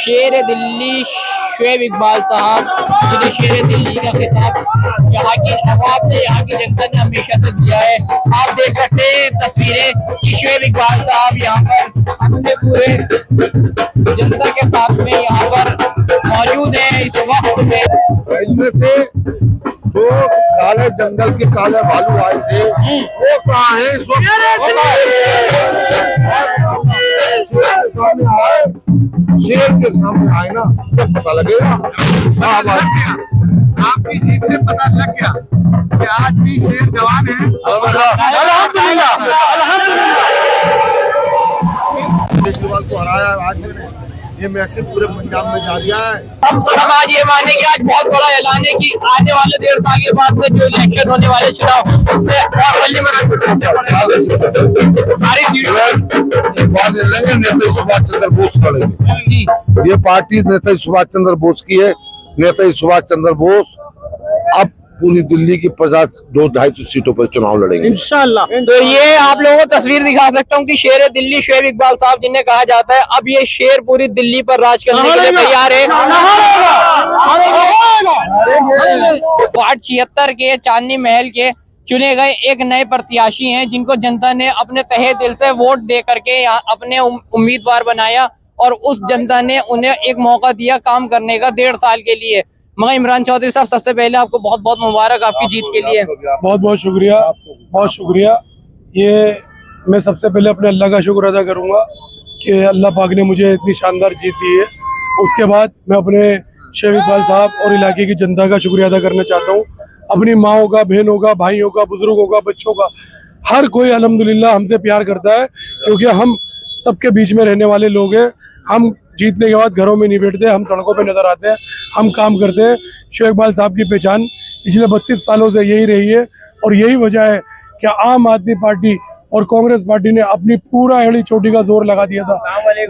शेर दिल्ली शोएब इकबाल साहब, जिन्हें शेर दिल्ली का खिताब यहाँ की अवाम ने, यहाँ की जनता ने हमेशा से दिया है। आप देख सकते हैं तस्वीरें कि शोएब इकबाल साहब यहाँ पर अपने पूरे जनता के साथ में यहाँ पर मौजूद है इस वक्त में। इनमें से जो काले जंगल के काले भालू आए थे वो कहाँ है इस वक्त? शेर के सामने आए ना तब पता लगेगा। आपकी जीत से पता लग गया कि आज भी शेर जवान है। अल्हम्दुलिल्लाह केजरीवाल को हराया आज मैंने, ये मैसेज पूरे पंजाब में जा दिया है। हम आज ये माने कि आज बहुत बड़ा ऐलान है कि आने वाले 1.5 साल के बाद में जो इलेक्शन होने वाले चुनाव उसमें सारी सीटें बाद लेंगे नेताजी सुभाष चंद्र बोस लड़ेंगे। ये पार्टी नेताजी सुभाष चंद्र बोस की है। नेताजी सुभाष चंद्र बोस अब पूरी दिल्ली की 250-250 सीटों पर चुनाव लड़ेंगे इंशाल्लाह। तो ये आप लोगों को तस्वीर दिखा सकता हूँ कि शेर दिल्ली शोएब इकबाल साहब जिन्हें कहा जाता है, अब ये शेर पूरी दिल्ली पर राज करने के लिए तैयार है। वार्ड 76 के चांदनी महल के चुने गए एक नए प्रत्याशी हैं जिनको जनता ने अपने तहे दिल से वोट दे करके अपने उम्मीदवार बनाया और उस जनता ने उन्हें एक मौका दिया काम करने का 1.5 साल के लिए। मगर इमरान चौधरी साहब, सबसे पहले आपको बहुत बहुत मुबारक आपकी जीत के लिए। बहुत बहुत शुक्रिया, बहुत शुक्रिया। ये मैं सबसे पहले अपने अल्लाह का शुक्र अदा करूंगा कि अल्लाह पाक ने मुझे इतनी शानदार जीत दी है। उसके बाद मैं अपने शोएब इकबाल साहब और इलाके की जनता का शुक्रिया अदा करना चाहता हूँ। अपनी माँओं का, बहनों का, भाइयों का, बुजुर्गों का, बच्चों का, हर कोई अल्हम्दुलिल्लाह हमसे प्यार करता है क्योंकि हम सबके बीच में रहने वाले लोग हैं। हम जीतने के बाद घरों में नहीं बैठते, हम सड़कों पे नजर आते हैं, हम काम करते हैं। शोएब इकबाल साहब की पहचान पिछले 32 सालों से यही रही है और यही वजह है कि आम आदमी पार्टी और कांग्रेस पार्टी ने अपनी पूरा एड़ी चोटी का जोर लगा दिया था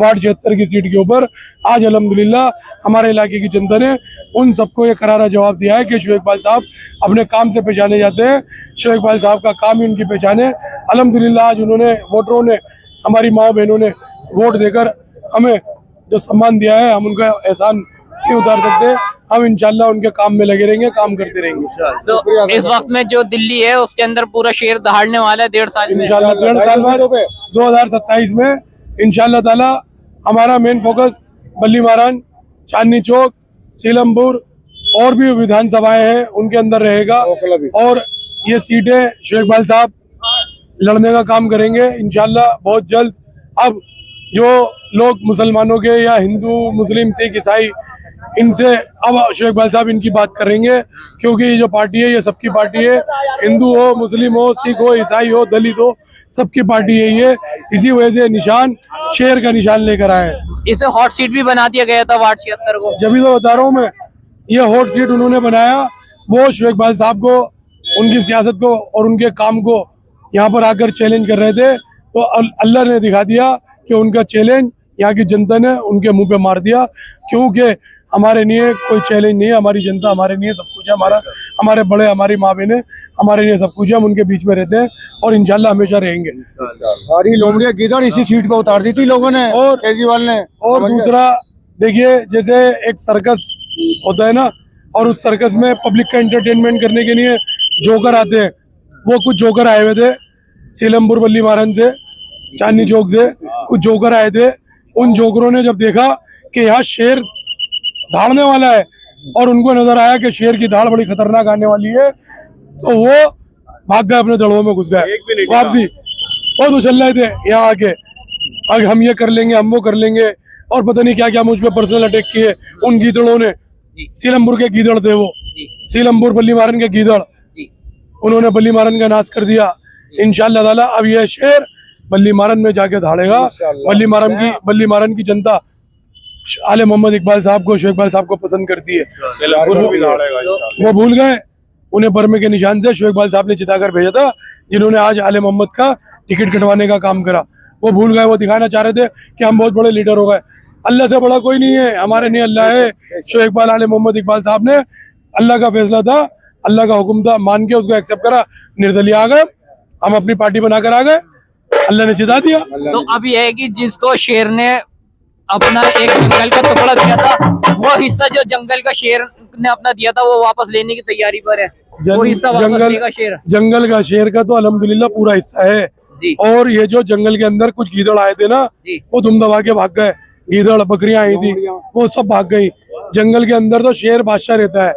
वार्ड 76 की सीट के ऊपर। आज अल्हम्दुलिल्लाह हमारे इलाके की जनता ने उन सबको ये करारा जवाब दिया है कि शोएब इकबाल साहब अपने काम से पहचाने जाते हैं। शोएब इकबाल साहब का काम ही उनकी पहचान है। अल्हम्दुलिल्लाह आज उन्होंने, वोटरों ने, हमारी माँ बहनों ने वोट देकर हमें जो सम्मान दिया है, हम उनका एहसान नहीं उतार सकते। हम इंशाल्लाह उनके काम में लगे रहेंगे, काम करते रहेंगे। तो इस वक्त में जो दिल्ली है उसके अंदर पूरा शेर दहाड़ने वाला है 1.5 साल में। इंशाल्लाह 1.5 साल बाद 2027 में इंशाल्लाह ताला हमारा मेन फोकस बल्ली मारान, चांदनी चौक, सीलमपुर और भी विधानसभाएं हैं उनके अंदर रहेगा और ये सीटें शोएब इकबाल साहब लड़ने का काम करेंगे इंशाल्लाह बहुत जल्द। अब जो लोग मुसलमानों के या हिंदू, मुस्लिम, सिख, ईसाई, इनसे अब शोएब इकबाल साहब इनकी बात करेंगे क्योंकि ये जो पार्टी है ये सबकी पार्टी है। हिंदू हो, मुस्लिम हो, सिख हो, ईसाई हो, दलित हो, सबकी पार्टी है ये। इसी वजह से निशान शेर का निशान लेकर आए। इसे हॉट सीट भी बना दिया गया था वार्ड 76 को। जब भी तो बता रहा हूँ मैं, ये हॉट सीट उन्होंने बनाया, वो शोएब इकबाल साहब को, उनकी सियासत को और उनके काम को यहाँ पर आकर चैलेंज कर रहे थे। तो अल्लाह ने दिखा दिया कि उनका चैलेंज यहाँ की जनता ने उनके मुंह पे मार दिया क्योंकि हमारे लिए कोई चैलेंज नहीं है। हमारी जनता हमारे लिए सब कुछ है। हमारे बड़े, हमारी माँ बहने हमारे लिए सब कुछ है। हम उनके बीच में रहते हैं और इंशाल्लाह हमेशा रहेंगे। सारी लोमड़ियां गिदड़ इसी सीट पे उतार दी थी लोगों ने और केजरीवाल ने। और दूसरा देखिए, जैसे एक सर्कस होता है ना और उस सर्कस में पब्लिक का एंटरटेनमेंट करने के लिए जोकर आते हैं, वो कुछ जोकर आए हुए थे सीलमपुर बल्ली मारन से, चांदनी चौक से कुछ जोकर आए थे। उन जोकरों ने जब देखा कि यहाँ शेर धाड़ने वाला है और उनको नजर आया कि शेर की धाड़ बड़ी खतरनाक आने वाली है, तो वो भाग गए, अपने दड़ों में घुस गए वापसी। बहुत उछल रहे थे यहाँ आके, अब हम ये कर लेंगे, हम वो कर लेंगे और पता नहीं क्या क्या मुझ पे पर्सनल अटैक किए उन गीदड़ों ने। सीलमपुर के गीदड़ थे वो, सीलमपुर बल्ली मारन के गीदड़, उन्होंने बल्ली मारन का नाश कर दिया। इंशाल्लाह ताला अब यह शेर बल्ली मारन में जाके धाड़ेगा। बल्ली मारन की जनता आले मोहम्मद इकबाल साहब को, शोएब इकबाल साहब को पसंद करती है। वो भूल गए, उन्हें बर्मे के निशान से शोएब इकबाल साहब ने चिताकर भेजा था, जिन्होंने आज आले मोहम्मद का टिकट कटवाने का काम करा। वो भूल गए, वो दिखाना चाह रहे थे कि हम बहुत बड़े लीडर हो गए। अल्लाह से बड़ा कोई नहीं है, हमारे नहीं अल्लाह है। शोएब इकबाल आले मोहम्मद इकबाल साहब ने, अल्लाह का फैसला था, अल्लाह का हुक्म था, मान के उसको एक्सेप्ट करा, निर्दलीय आ गए, हम अपनी पार्टी बनाकर आ गए, अल्लाह ने जिता दिया। तो अब यह है कि जिसको शेर ने अपना एक जंगल का टुकड़ा दिया था, वो हिस्सा जो जंगल का शेर ने अपना दिया था वो वापस लेने की तैयारी पर है। वो हिस्सा वापस लेगा शेर। जंगल का शेर का तो अल्हम्दुलिल्लाह पूरा हिस्सा है जी। और ये जो जंगल के अंदर कुछ गीदड़ आए थे ना, जी। वो दुम दबा के भाग गए। गीदड़ बकरियां आई थी, वो सब भाग गई। जंगल के अंदर तो शेर बादशाह रहता है।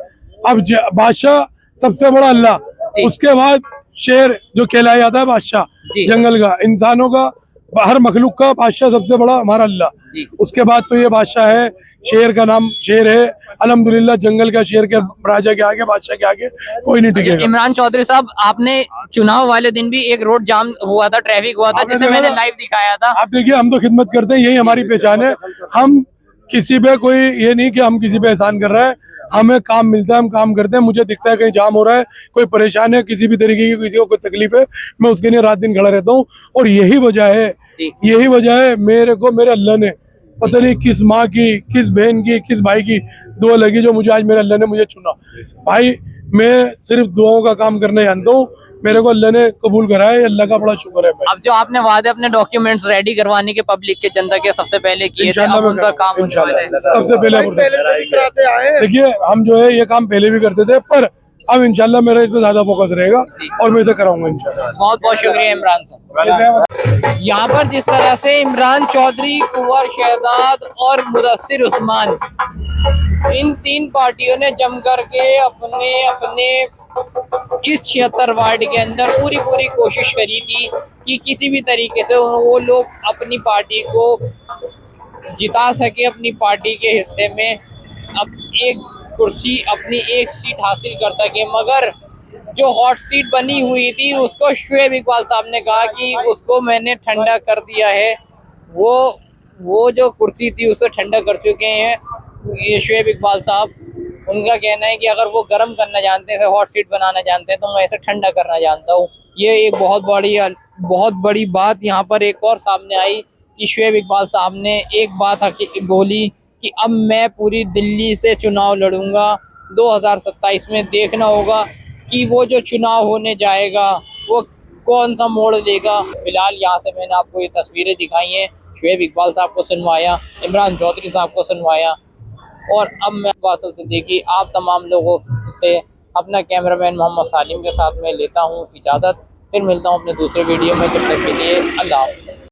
अब बादशाह सबसे बड़ा अल्लाह, उसके बाद शेर जो कहलाया जाता है बादशाह जी। जंगल का, इंसानों का, हर मखलूक का बादशाह सबसे बड़ा हमारा अल्लाह। जी। उसके बाद तो ये बादशाह है, शेर का नाम शेर है। अल्हम्दुलिल्लाह जंगल का शेर के राजा के आगे, बादशाह के आगे कोई नहीं टिकेगा। इमरान चौधरी साहब, आपने चुनाव वाले दिन भी एक रोड जाम हुआ था, ट्रैफिक हुआ था, जिसे मैंने लाइव दिखाया था। आप देखिए, हम तो खिदमत करते हैं, यही हमारी पहचान है। हम किसी पे कोई ये नहीं कि हम किसी पे एहसान कर रहे हैं, हमें काम मिलता है, हम काम करते हैं। मुझे दिखता है कहीं जाम हो रहा है, कोई परेशान है, किसी भी तरीके की किसी को कोई तकलीफ है, मैं उसके लिए रात दिन खड़ा रहता हूँ। और यही वजह है, यही वजह है मेरे को मेरे अल्लाह ने, पता नहीं किस माँ की, किस बहन की, किस भाई की दुआ लगी जो मुझे आज मेरे अल्लाह ने मुझे चुना। भाई मैं सिर्फ दुआओं का काम करना जानता हूँ, मेरे को अल्लाह ने कबूल करा है, अल्लाह का बड़ा शुक्र है। अब जो आपने वादे अपने डॉक्यूमेंट्स रेडी करवाने के पब्लिक के, जनता के, सबसे पहले किए थे, अब उनका काम होने वाला है। सबसे पहले देखिए, हम जो है ये काम पहले भी करते थे, पर अब इंशाल्लाह मेरा इस पे ज्यादा फोकस रहेगा और मैं इसे कराऊंगा इंशाल्लाह। बहुत बहुत शुक्रिया इमरान साहब। यहाँ पर जिस तरह से इमरान चौधरी, कुंवर शहजाद और मुदस्सिर उस्मान, इन तीन पार्टियों ने जम करके अपने अपने इस 76 वार्ड के अंदर पूरी कोशिश करी थी कि किसी भी तरीके से वो लोग अपनी पार्टी को जिता सके, अपनी पार्टी के हिस्से में अब एक कुर्सी, अपनी एक सीट हासिल कर सके। मगर जो हॉट सीट बनी हुई थी उसको शुएब इकबाल साहब ने कहा कि उसको मैंने ठंडा कर दिया है। वो जो कुर्सी थी उसे ठंडा कर चुके हैं ये शुएब इकबाल साहब। उनका कहना है कि अगर वो गर्म करना जानते हैं, हॉट सीट बनाना जानते हैं, तो मैं इसे ठंडा करना जानता हूँ। ये एक बहुत बड़ी बात यहाँ पर एक और सामने आई कि शुएब इकबाल साहब ने एक बात बोली कि अब मैं पूरी दिल्ली से चुनाव लड़ूंगा। 2027 में देखना होगा कि वो जो चुनाव होने जाएगा वो कौन सा मोड़ लेगा। फिलहाल यहाँ से मैंने आपको ये तस्वीरें दिखाई हैं, शुएब इकबाल साहब को सुनवाया, इमरान चौधरी साहब को सुनवाया, और अब मैं वासल सिद्दीकी आप तमाम लोगों से अपना कैमरामैन मोहम्मद सालिम के साथ में लेता हूँ इजाज़त। फिर मिलता हूँ अपने दूसरे वीडियो में, तब तक के लिए अल्लाह हाफ़िज़।